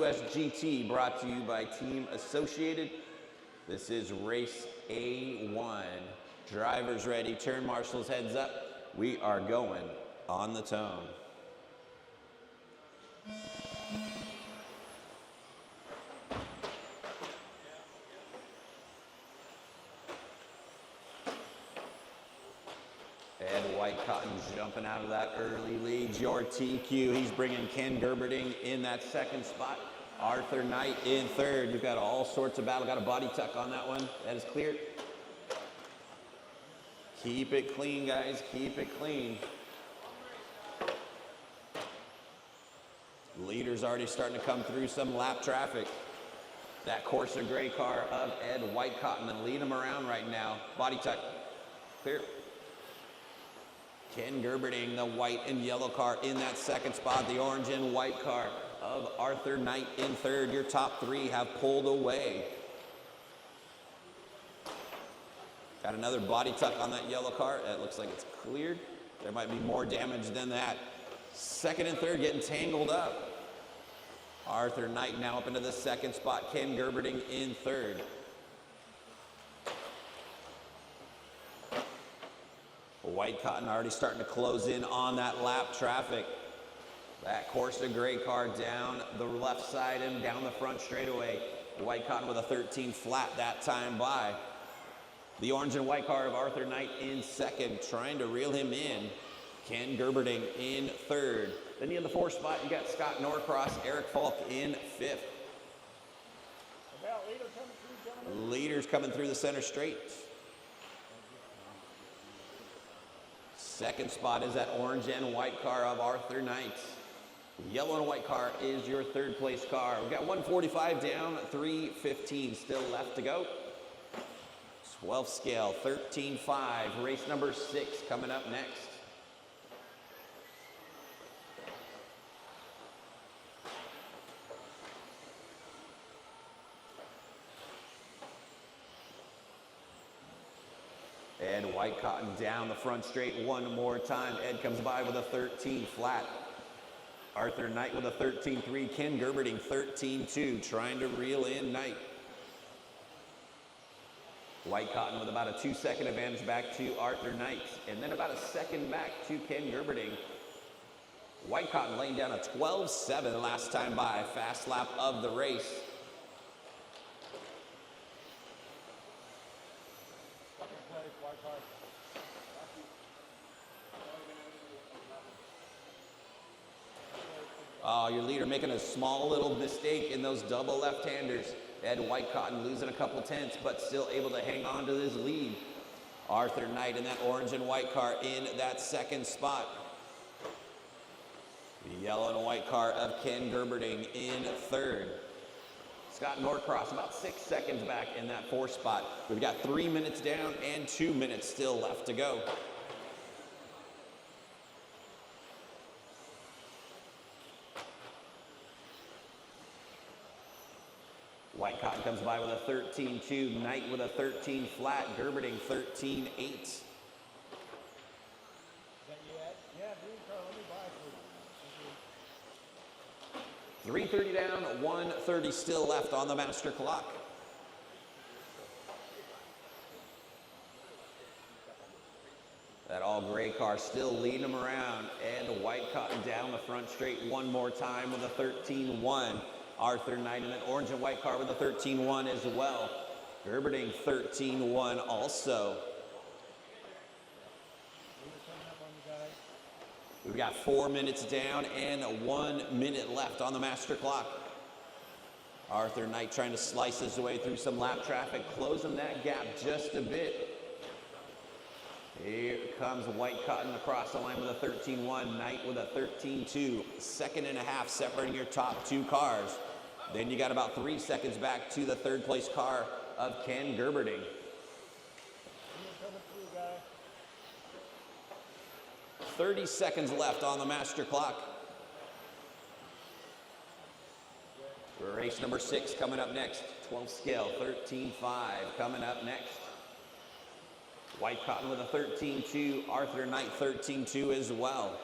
USGT, brought to you by Team Associated. This is race A1. Drivers ready, turn marshals heads up. We are going on the tone. Ed White Cotton jumping out of that early lead. Your TQ, he's bringing Ken Gerberding in that second spot. Arthur Knight in third. You've got all sorts of battle. Got a body tuck on that one. That is cleared. Keep it clean, guys. Keep it clean. Leaders already starting to come through some lap traffic. That Corsa gray car of Ed White Cotton and lead him around right now. Body tuck. Clear. Ken Gerberding, the white and yellow car in that second spot. The orange and white car of Arthur Knight in third. Your top three have pulled away. Got another body tuck on that yellow car. It looks like it's cleared. There might be more damage than that. Second and third getting tangled up. Arthur Knight now up into the second spot. Ken Gerberding in third. White Cotton already starting to close in on that lap traffic. That Corsa gray car down the left side and down the front straightaway. White Cotton with a 13 flat that time by. The orange and white car of Arthur Knight in second, trying to reel him in. Ken Gerberding in third. Then in the fourth spot, you got Scott Norcross, Eric Falk in fifth. Leaders coming through the center straight. Second spot is that orange and white car of Arthur Knight. Yellow and white car is your third place car. We've got 145 down, 3:15 still left to go. 12 scale, 13.5, race number 6 coming up next. Ed White Cotton down the front straight one more time. Ed comes by with a 13 flat. Arthur Knight with a 13.3. Ken Gerberding 13.2, trying to reel in Knight. White Cotton with about a 2-second advantage back to Arthur Knight, and then about a second back to Ken Gerberding. White Cotton laying down a 12.7 last time by. Fast lap of the race. Oh, your leader making a small little mistake in those double left-handers. Ed White Cotton losing a couple tenths, but still able to hang on to his lead. Arthur Knight in that orange and white car in that second spot. The yellow and white car of Ken Gerberding in third. Scott Norcross about 6 seconds back in that fourth spot. We've got 3 minutes down and 2 minutes still left to go. White Cotton comes by with a 13.2, Knight with a 13 flat, Gerberding 13.8. Is that you, Ed? Yeah, dude, Carl, let me buy it for you. 3:30 down, 1:30 still left on the master clock. That all gray car still leading them around. And White Cotton down the front straight one more time with a 13.1. Arthur Knight in an orange and white car with a 13.1 as well. Gerberding 13.1 also. We've got 4 minutes down and 1 minute left on the master clock. Arthur Knight trying to slice his way through some lap traffic, closing that gap just a bit. Here comes White Cotton across the line with a 13.1, Knight with a 13.2. 1.5 separating your top two cars. Then you got about 3 seconds back to the third place car of Ken Gerberding. 30 seconds left on the master clock. Race number 6 coming up next. 12 scale, 13.5 coming up next. White Cotton with a 13.2, Arthur Knight 13.2 as well.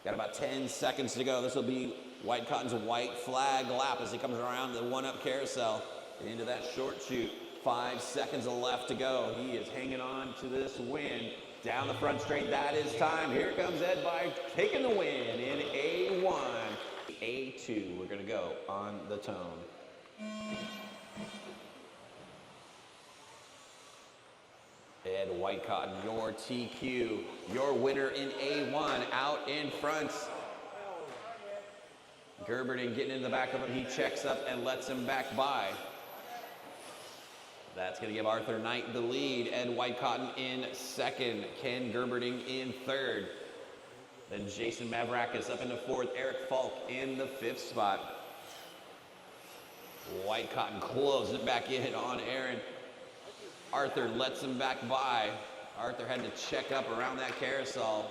Got about 10 seconds to go. This will be White Cotton's white flag lap as he comes around the one-up carousel into that short chute. 5 seconds left to go. He is hanging on to this win. Down the front straight, that is time. Here comes Ed by taking the win in A1. A2, we're gonna go on the tone. Ed White Cotton, your TQ, your winner in A1, out in front. Gerberding getting in the back of him. He checks up and lets him back by. That's going to give Arthur Knight the lead. Ed White Cotton in second. Ken Gerberding in third. Then Jason Mavrakis up in the fourth. Eric Falk in the fifth spot. White Cotton closing it back in on Aaron. Arthur lets him back by. Arthur had to check up around that carousel.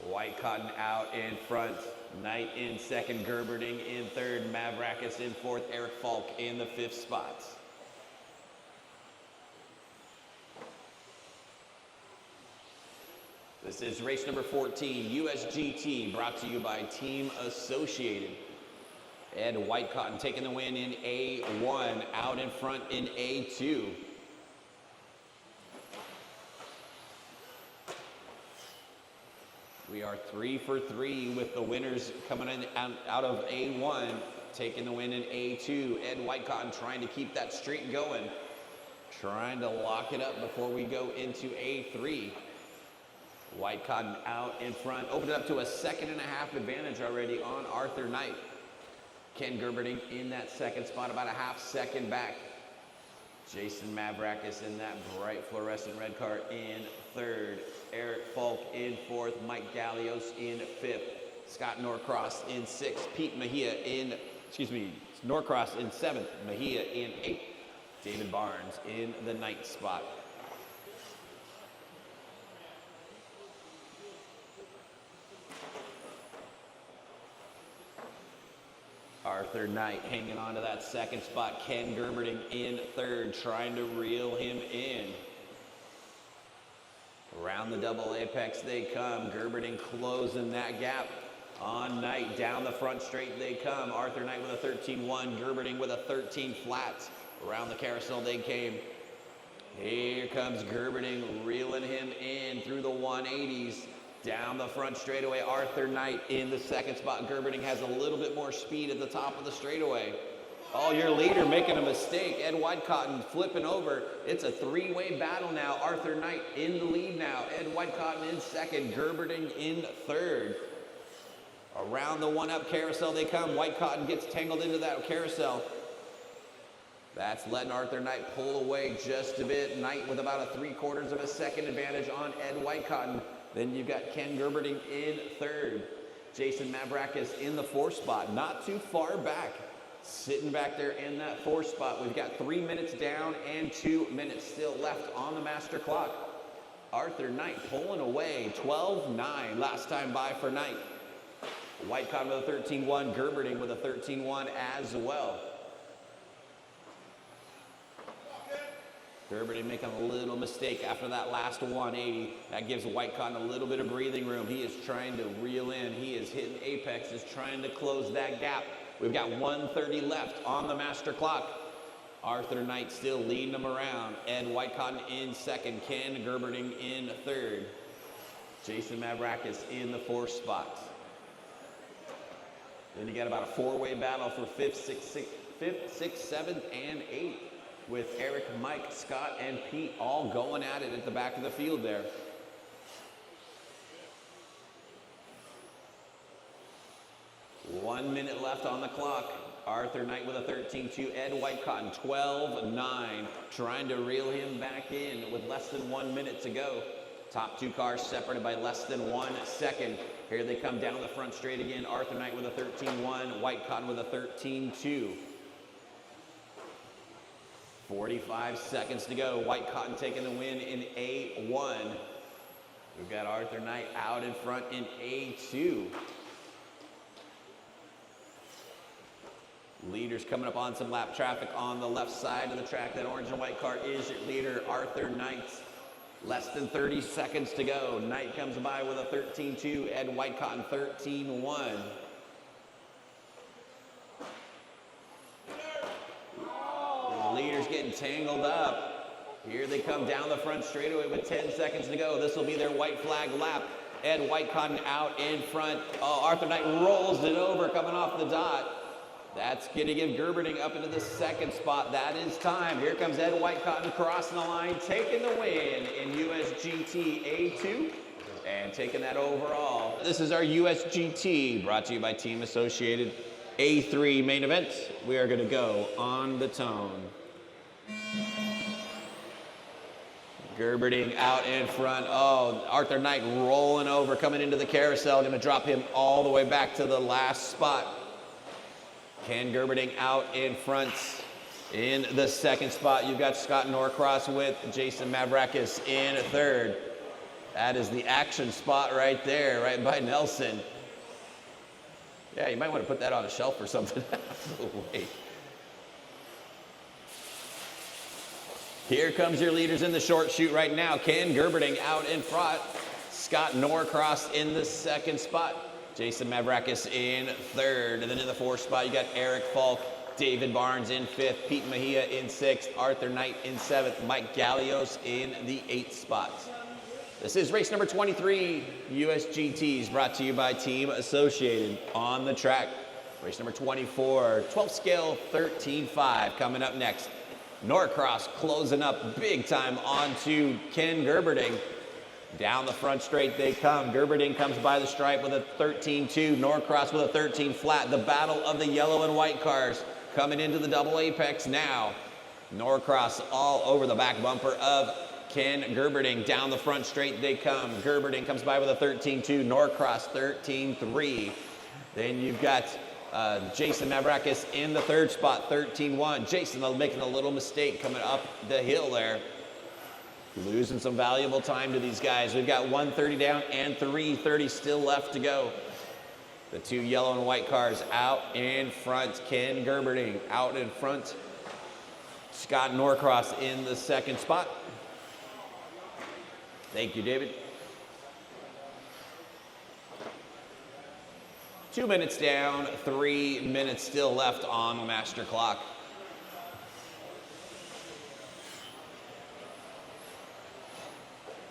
White Cotton out in front. Knight in second. Gerberding in third. Mavrakis in fourth. Eric Falk in the fifth spot. This is race number 14, USGT, brought to you by Team Associated. Ed White Cotton taking the win in A1, out in front in A2. We are 3 for 3 with the winners coming in out of A1, taking the win in A2. Ed White Cotton trying to keep that streak going, trying to lock it up before we go into A3. White Cotton out in front, opened it up to a 1.5 seconds advantage already on Arthur Knight. Ken Gerberding in that second spot, about a half second back. Jason Mavrakis in that bright fluorescent red car in third. Eric Falk in fourth. Mike Gallios in fifth. Scott Norcross in sixth. Pete Mejia in, Norcross in seventh. Mejia in eighth. David Barnes in the ninth spot. Arthur Knight hanging on to that second spot. Ken Gerberding in third, trying to reel him in. Around the double apex they come. Gerberding closing that gap on Knight. Down the front straight they come. Arthur Knight with a 13-1. Gerberding with a 13 flat. Around the carousel they came. Here comes Gerberding, reeling him in through the 180s. Down the front straightaway, Arthur Knight in the second spot. Gerberding has a little bit more speed at the top of the straightaway. Oh, your leader making a mistake. Ed White Cotton flipping over. It's a three-way battle now. Arthur Knight in the lead now. Ed White Cotton in second. Gerberding in third. Around the one-up carousel they come. White Cotton gets tangled into that carousel. That's letting Arthur Knight pull away just a bit. Knight with about a 3/4 second advantage on Ed White Cotton. Then you've got Ken Gerberding in third. Jason Mavrakis in the fourth spot, not too far back. Sitting back there in that fourth spot. We've got 3 minutes down and 2 minutes still left on the master clock. Arthur Knight pulling away, 12-9 last time by for Knight. White Cotton with a 13-1, Gerberding with a 13-1 as well. Gerberding making a little mistake after that last 180. That gives White Cotton a little bit of breathing room. He is trying to reel in. He is hitting apex, is trying to close that gap. We've got 1:30 left on the master clock. Arthur Knight still leading them around. Ed White Cotton in second. Ken Gerberding in third. Jason Mavrakis in the fourth spot. Then you got about a four-way battle for fifth, sixth, seventh, and eighth, with Eric, Mike, Scott, and Pete all going at it at the back of the field there. One minute left on the clock. Arthur Knight with a 13-2. Ed White Cotton 12-9. Trying to reel him back in with less than 1 minute to go. Top two cars separated by less than 1 second. Here they come down the front straight again. Arthur Knight with a 13-1. White Cotton with a 13-2. 45 seconds to go. White Cotton taking the win in A1. We've got Arthur Knight out in front in A2. Leaders coming up on some lap traffic on the left side of the track. That orange and white car is your leader, Arthur Knight. Less than 30 seconds to go. Knight comes by with a 13-2. Ed Whitecotton 13-1. Leaders getting tangled up. Here they come down the front straightaway with 10 seconds to go. This will be their white flag lap. Ed Whitecotton out in front. Oh, Arthur Knight rolls it over coming off the dot. That's going to give Gerberding up into the second spot. That is time. Here comes Ed Whitecotton crossing the line, taking the win in USGT A2 and taking that overall. This is our USGT brought to you by Team Associated A3 main event. We are going to go on the tone. Gerberding out in front. Oh, Arthur Knight rolling over, coming into the carousel. Going to drop him all the way back to the last spot. Ken Gerberding out in front. In the second spot, you've got Scott Norcross with Jason Mavrakis in third. That is the action spot right there, right by Nelson. Yeah, you might want to put that on a shelf or something. Wait. Here comes your leaders in the short shoot right now. Ken Gerberding out in front. Scott Norcross in the second spot. Jason Mavrakis in third. And then in the fourth spot, you got Eric Falk, David Barnes in fifth, Pete Mejia in sixth, Arthur Knight in seventh, Mike Gallios in the eighth spot. This is race number 23, USGTs, brought to you by Team Associated. On the track, race number 24, 12 scale, 13.5 coming up next. Norcross closing up big time onto Ken Gerberding. Down the front straight they come. Gerberding comes by the stripe with a 13-2. Norcross with a 13 flat. The battle of the yellow and white cars coming into the double apex now. Norcross all over the back bumper of Ken Gerberding. Down the front straight they come. Gerberding comes by with a 13-2. Norcross 13-3. Then you've got Jason Mavrakis in the third spot, 13-1. Jason making a little mistake coming up the hill there. Losing some valuable time to these guys. We've got 1:30 down and 3:30 still left to go. The two yellow and white cars out in front. Ken Gerberding out in front. Scott Norcross in the second spot. Thank you, David. 2 minutes down, 3 minutes still left on the master clock.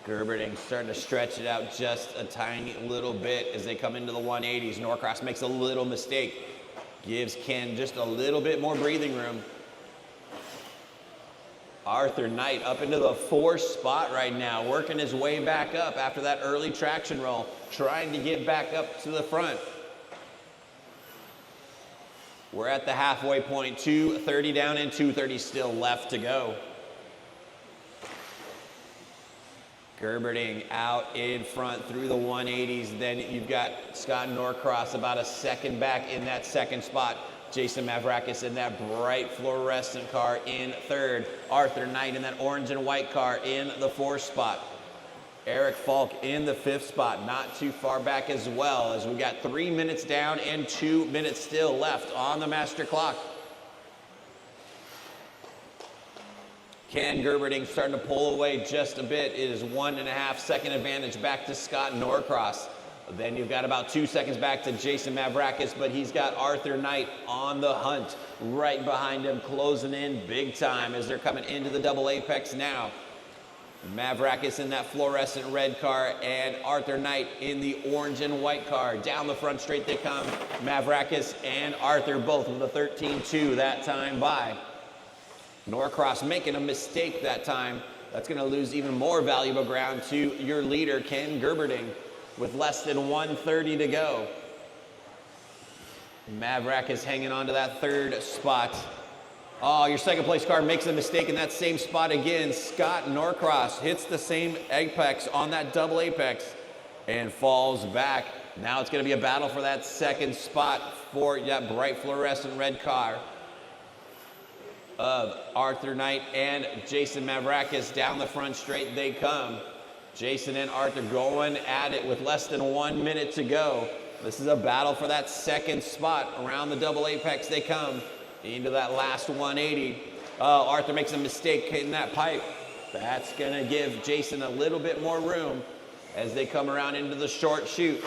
Gerberding starting to stretch it out just a tiny little bit as they come into the 180s. Norcross makes a little mistake. Gives Ken just a little bit more breathing room. Arthur Knight up into the fourth spot right now, working his way back up after that early traction roll, trying to get back up to the front. We're at the halfway point, 2:30 down and 2:30 still left to go. Gerberding out in front through the 180s. Then you've got Scott Norcross about a second back in that second spot. Jason Mavrakis in that bright fluorescent car in third. Arthur Knight in that orange and white car in the fourth spot. Eric Falk in the fifth spot, not too far back as well, as we got 3 minutes down and 2 minutes still left on the master clock. Ken Gerberding starting to pull away just a bit. It is 1.5 second advantage back to Scott Norcross. Then you've got about 2 seconds back to Jason Mavrakis, but he's got Arthur Knight on the hunt right behind him, closing in big time as they're coming into the double apex now. Mavrakis in that fluorescent red car and Arthur Knight in the orange and white car. Down the front straight they come. Mavrakis and Arthur both with a 13-2 that time by. Norcross making a mistake that time. That's going to lose even more valuable ground to your leader, Ken Gerberding, with less than 1:30 to go. Mavrakis hanging on to that third spot. Oh, your second place car makes a mistake in that same spot again. Scott Norcross hits the same apex on that double apex and falls back. Now it's going to be a battle for that second spot for that bright fluorescent red car of Arthur Knight and Jason Mavrakis. Down the front straight they come. Jason and Arthur going at it with less than 1 minute to go. This is a battle for that second spot. Around the double apex they come into that last 180. Arthur makes a mistake hitting that pipe. That's gonna give Jason a little bit more room as they come around into the short chute.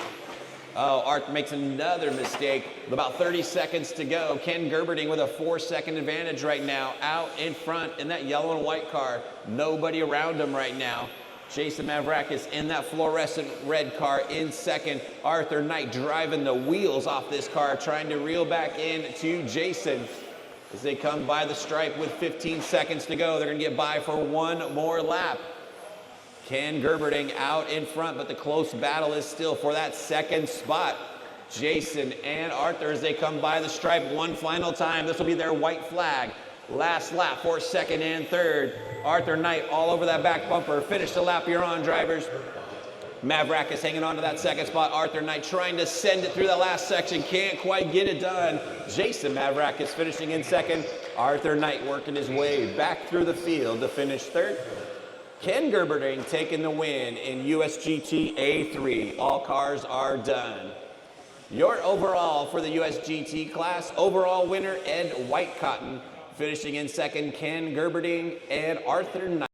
Oh, Arthur makes another mistake. With about 30 seconds to go. Ken Gerberding with a 4-second advantage right now, out in front in that yellow and white car. Nobody around him right now. Jason Mavrakis in that fluorescent red car in second. Arthur Knight driving the wheels off this car, trying to reel back in to Jason. As they come by the stripe with 15 seconds to go, they're gonna get by for one more lap. Ken Gerberding out in front, but the close battle is still for that second spot. Jason and Arthur as they come by the stripe one final time. This will be their white flag. Last lap for second and third. Arthur Knight all over that back bumper. Finish the lap you're on, drivers. Mavrakis hanging on to that second spot. Arthur Knight trying to send it through the last section. Can't quite get it done. Jason Mavrakis finishing in second. Arthur Knight working his way back through the field to finish third. Ken Gerberding taking the win in USGT A3. All cars are done. Your overall for the USGT class, overall winner Ed Whitecotton. Finishing in second, Ken Gerberding and Arthur Knight.